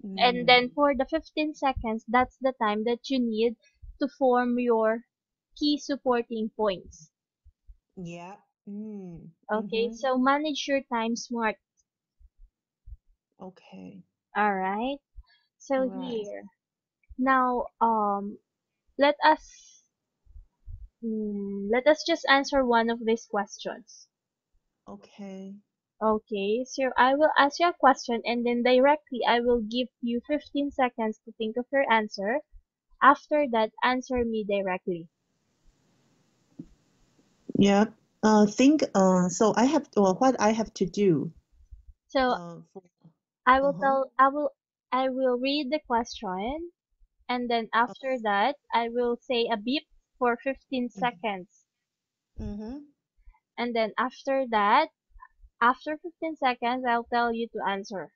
[SPEAKER 1] And then for the 15 seconds, that's the time that you need to form your key supporting points.
[SPEAKER 2] Yeah.
[SPEAKER 1] Okay, so manage your time smart.
[SPEAKER 2] Okay.
[SPEAKER 1] All right. So
[SPEAKER 2] Right.
[SPEAKER 1] here, now let us let us just answer one of these questions.
[SPEAKER 2] Okay.
[SPEAKER 1] Okay, so I will ask you a question and then directly I will give you 15 seconds to think of your answer. After that, answer me directly.
[SPEAKER 2] Yeah. Think. So I have. What I have to do.
[SPEAKER 1] So
[SPEAKER 2] For.
[SPEAKER 1] I will
[SPEAKER 2] Uh-huh.
[SPEAKER 1] tell I will read the question, and then after that I will say a beep for 15 seconds.
[SPEAKER 2] Mm-hmm.
[SPEAKER 1] And then after that, after 15 seconds, I'll tell you to answer.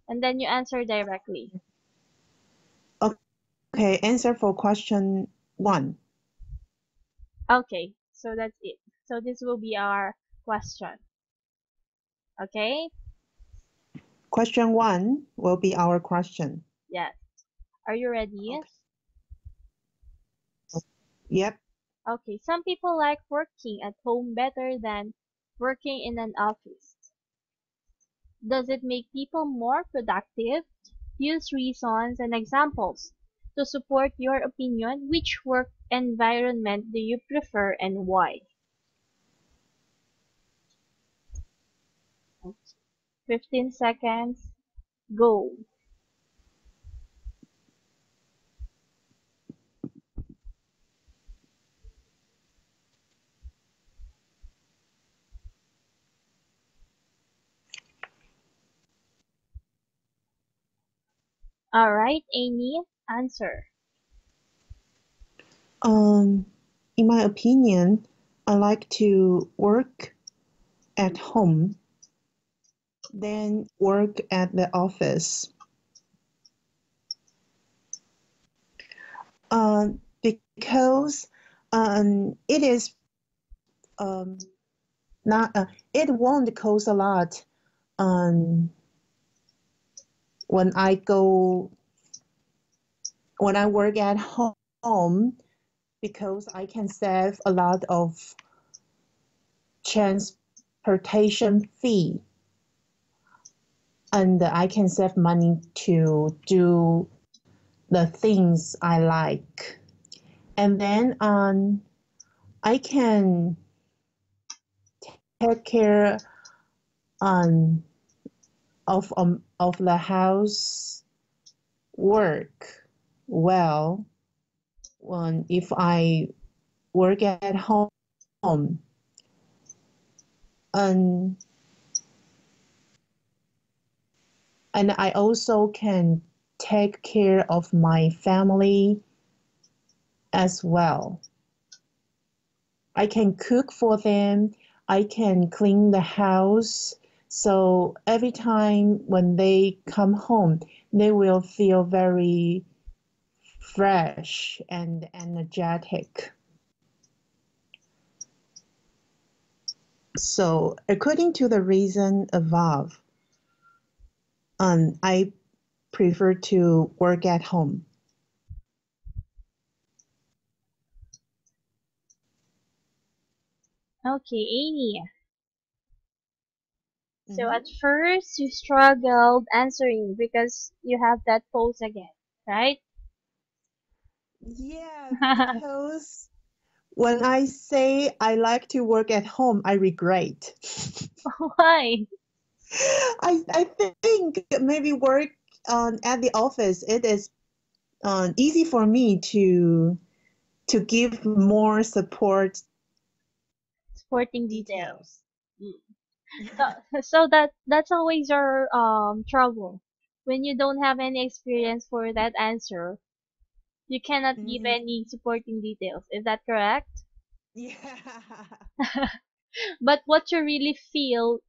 [SPEAKER 1] And then you answer directly.
[SPEAKER 2] Okay. Answer for question 1.
[SPEAKER 1] Okay, so that's it. So this will be our question. Okay?
[SPEAKER 2] Question 1 will be our question.
[SPEAKER 1] Yes. Are you ready?
[SPEAKER 2] Okay. Yep.
[SPEAKER 1] Okay, some people like working at home better than working in an office. Does it make people more productive? Use reasons and examples to support your opinion. Which work environment do you prefer and why? 15 seconds. Go. All right, Amy, answer.
[SPEAKER 2] In my opinion, I like to work at home, then work at the office. Because it is not it won't cost a lot um, when I work at home, because I can save a lot of transportation fee, and I can save money to do the things I like. And then I can take care um, of the house work well when if I work at home. And and I also can take care of my family as well. I can cook for them. I can clean the house. So every time when they come home, they will feel very fresh and energetic. So according to the reason above, I prefer to work at home.
[SPEAKER 1] Okay, Amy. So
[SPEAKER 2] Mhm.
[SPEAKER 1] at first you struggled answering because you have that pose again, right?
[SPEAKER 2] Yeah, because when I say I like to work at home, I regret.
[SPEAKER 1] Why?
[SPEAKER 2] I think maybe work at the office, it is easy for me to give more support
[SPEAKER 1] Sporting details.
[SPEAKER 2] details.
[SPEAKER 1] Mm. So that's always your trouble. When you don't have any experience for that answer, you cannot give
[SPEAKER 2] Mhm.
[SPEAKER 1] any supporting details. Is that correct?
[SPEAKER 2] Yeah.
[SPEAKER 1] But what you really feel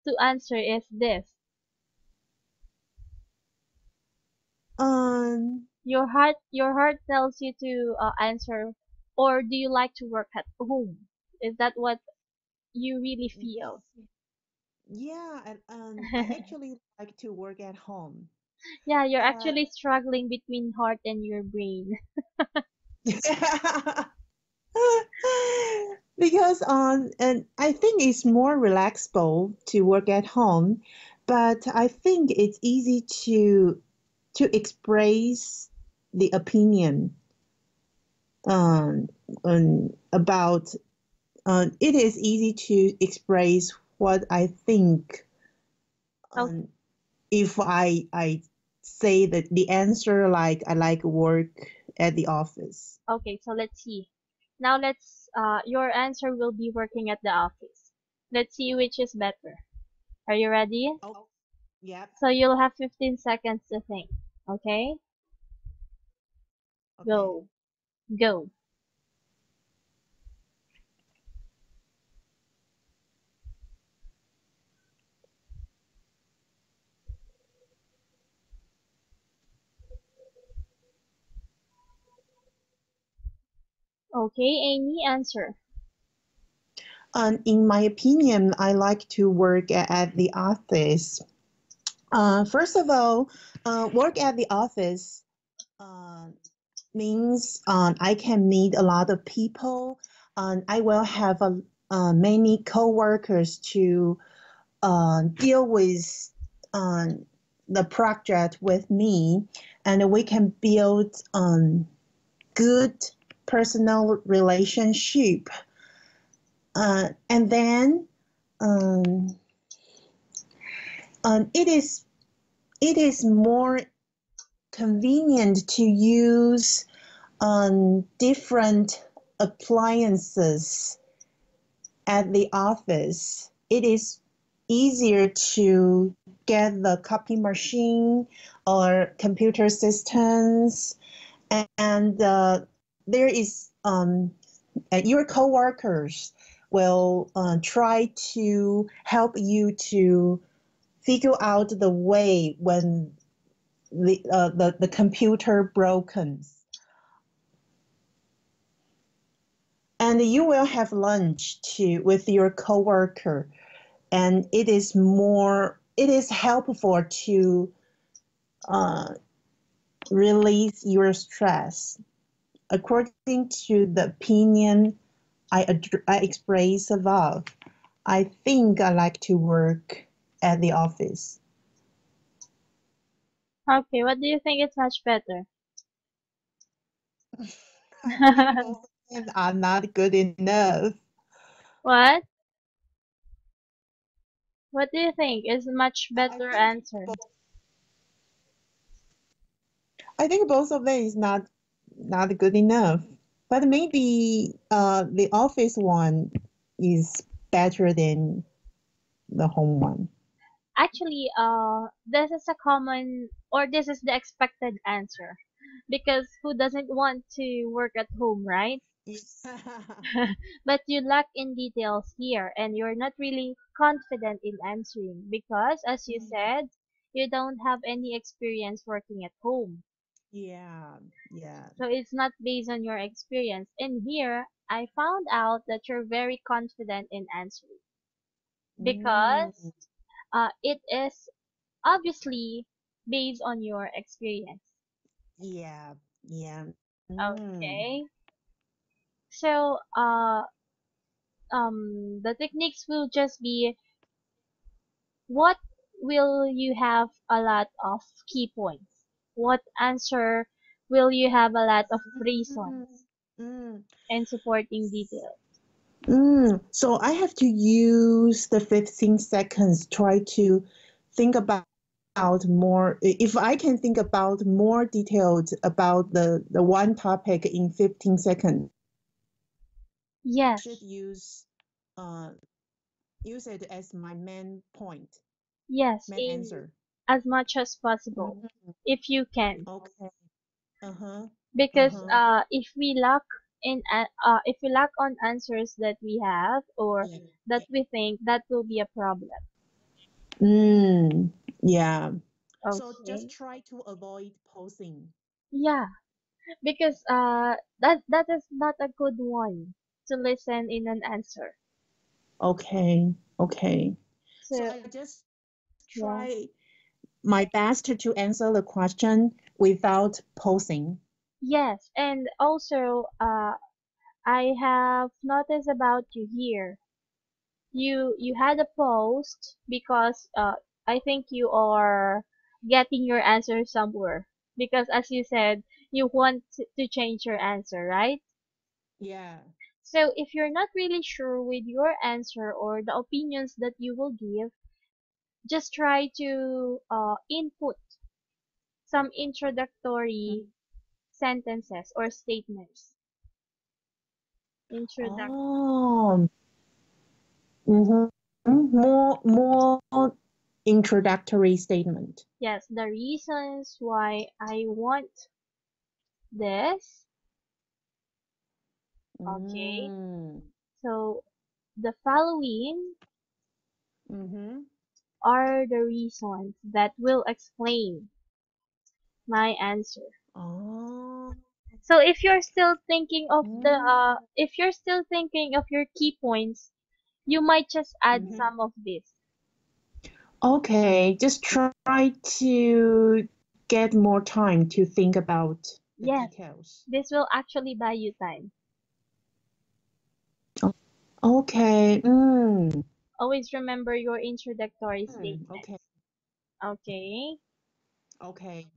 [SPEAKER 1] to answer is this.
[SPEAKER 2] Um,
[SPEAKER 1] Your heart tells you to answer, or do you like to work at home? Is that what you really feel?
[SPEAKER 2] yeah, and I actually like to work at home,
[SPEAKER 1] Yeah, you're
[SPEAKER 2] but
[SPEAKER 1] actually struggling between heart and your brain.
[SPEAKER 2] because and I think it's more relaxable to work at home, but I think it's easy to express the opinion um, about it is easy to express what I think.
[SPEAKER 1] Okay,
[SPEAKER 2] um, if I say that the answer like I like work at the office.
[SPEAKER 1] okay, so let's see. Now your answer will be working at the office. Let's see which is better. Are you ready?
[SPEAKER 2] Oh, yep.
[SPEAKER 1] So you'll have 15 seconds to think. Okay?
[SPEAKER 2] Okay.
[SPEAKER 1] Go. Go. Okay, Amy, answer.
[SPEAKER 2] In my opinion, I like to work at the office. First of all, work at the office. means I can meet a lot of people. I will have many coworkers to deal with the project with me, and we can build good personal relationship. And then it is more convenient to use different appliances at the office. It is easier to get the copy machine or computer systems, and there is your coworkers will try to help you to figure out the way when the computer broken. And you will have lunch too with your coworker, and it is helpful to release your stress. According to the opinion I expressed above, I think I like to work at the office.
[SPEAKER 1] Okay, what do you think is much better?
[SPEAKER 2] I think both of them are not good enough.
[SPEAKER 1] What? What do you think is a much better answer?
[SPEAKER 2] I think both of them is not good enough. But maybe the office one is better than the home one.
[SPEAKER 1] Actually, this is a common, or this is the expected answer. Because who doesn't want to work at home, right? But you lack in details here, and you're not really confident in answering because, as you said, you don't have any experience working at home.
[SPEAKER 2] Yeah, yeah.
[SPEAKER 1] So it's not based on your experience. And here, I found out that you're very confident in answering because it is obviously based on your experience.
[SPEAKER 2] Yeah, yeah.
[SPEAKER 1] Okay. So, the techniques will just be what will you have a lot of key points? What answer will you have a lot of reasons
[SPEAKER 2] Mm.
[SPEAKER 1] and supporting details?
[SPEAKER 2] So I have to use the 15 seconds, try to think about more. If I can think about more details about the one topic in 15 seconds, should
[SPEAKER 1] Yes,
[SPEAKER 2] uh, use it as my main point,
[SPEAKER 1] yes,
[SPEAKER 2] main
[SPEAKER 1] in
[SPEAKER 2] answer.
[SPEAKER 1] as much as possible, if you can.
[SPEAKER 2] Okay. Uh-huh.
[SPEAKER 1] Because
[SPEAKER 2] Uh-huh.
[SPEAKER 1] if we lack on answers that we have or
[SPEAKER 2] Yeah.
[SPEAKER 1] that we think, that will be a problem.
[SPEAKER 2] Yeah. So just
[SPEAKER 1] Okay.
[SPEAKER 2] try to avoid pausing.
[SPEAKER 1] Yeah, because that is not a good one to listen in an answer.
[SPEAKER 2] Okay. Okay. So
[SPEAKER 1] So
[SPEAKER 2] I just
[SPEAKER 1] yeah.
[SPEAKER 2] try my best to answer the question without pausing.
[SPEAKER 1] Yes, and also I have noticed about you here. You had a post because I think you are getting your answer somewhere because as you said you want to change your answer, right?
[SPEAKER 2] Yeah.
[SPEAKER 1] So if you're not really sure with your answer or the opinions that you will give, just try to input some introductory sentences or statements. Introduct
[SPEAKER 2] Oh. Mm-hmm. More introductory statement.
[SPEAKER 1] Yes, the reasons why I want this. Okay.
[SPEAKER 2] Mm.
[SPEAKER 1] So the following
[SPEAKER 2] Mm-hmm.
[SPEAKER 1] are the reasons that will explain my answer.
[SPEAKER 2] Oh.
[SPEAKER 1] So if you're still thinking of
[SPEAKER 2] Mm.
[SPEAKER 1] if you're still thinking of your key points, you might just add
[SPEAKER 2] Mm-hmm.
[SPEAKER 1] some of this.
[SPEAKER 2] Okay, just try to get more time to think about the
[SPEAKER 1] Yes,
[SPEAKER 2] details.
[SPEAKER 1] this will actually buy you time.
[SPEAKER 2] Okay.
[SPEAKER 1] Always remember your introductory statements.
[SPEAKER 2] Okay.
[SPEAKER 1] Okay.
[SPEAKER 2] Okay.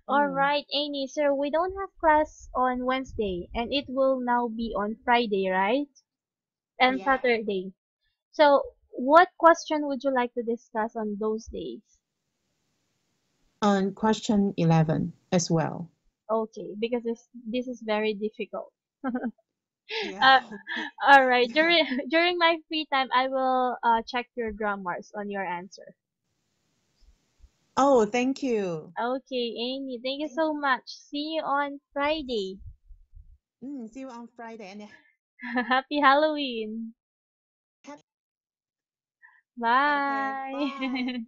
[SPEAKER 1] All
[SPEAKER 2] Mm.
[SPEAKER 1] right, Amy. So we don't have class on Wednesday, and it will now be on Friday, right? And
[SPEAKER 2] Yeah.
[SPEAKER 1] Saturday. So, what question would you like to discuss on those days?
[SPEAKER 2] On question 11 as well.
[SPEAKER 1] Okay, because this is very difficult.
[SPEAKER 2] Yeah.
[SPEAKER 1] Uh,
[SPEAKER 2] Okay.
[SPEAKER 1] all right.
[SPEAKER 2] Yeah.
[SPEAKER 1] During my free time, I will check your grammars on your answer.
[SPEAKER 2] Oh, thank you.
[SPEAKER 1] Okay, Amy. Thank you
[SPEAKER 2] Thank
[SPEAKER 1] so much. See you on Friday.
[SPEAKER 2] you. See you on Friday and
[SPEAKER 1] Happy Halloween.
[SPEAKER 2] happy. Okay.
[SPEAKER 1] Bye.
[SPEAKER 2] Bye.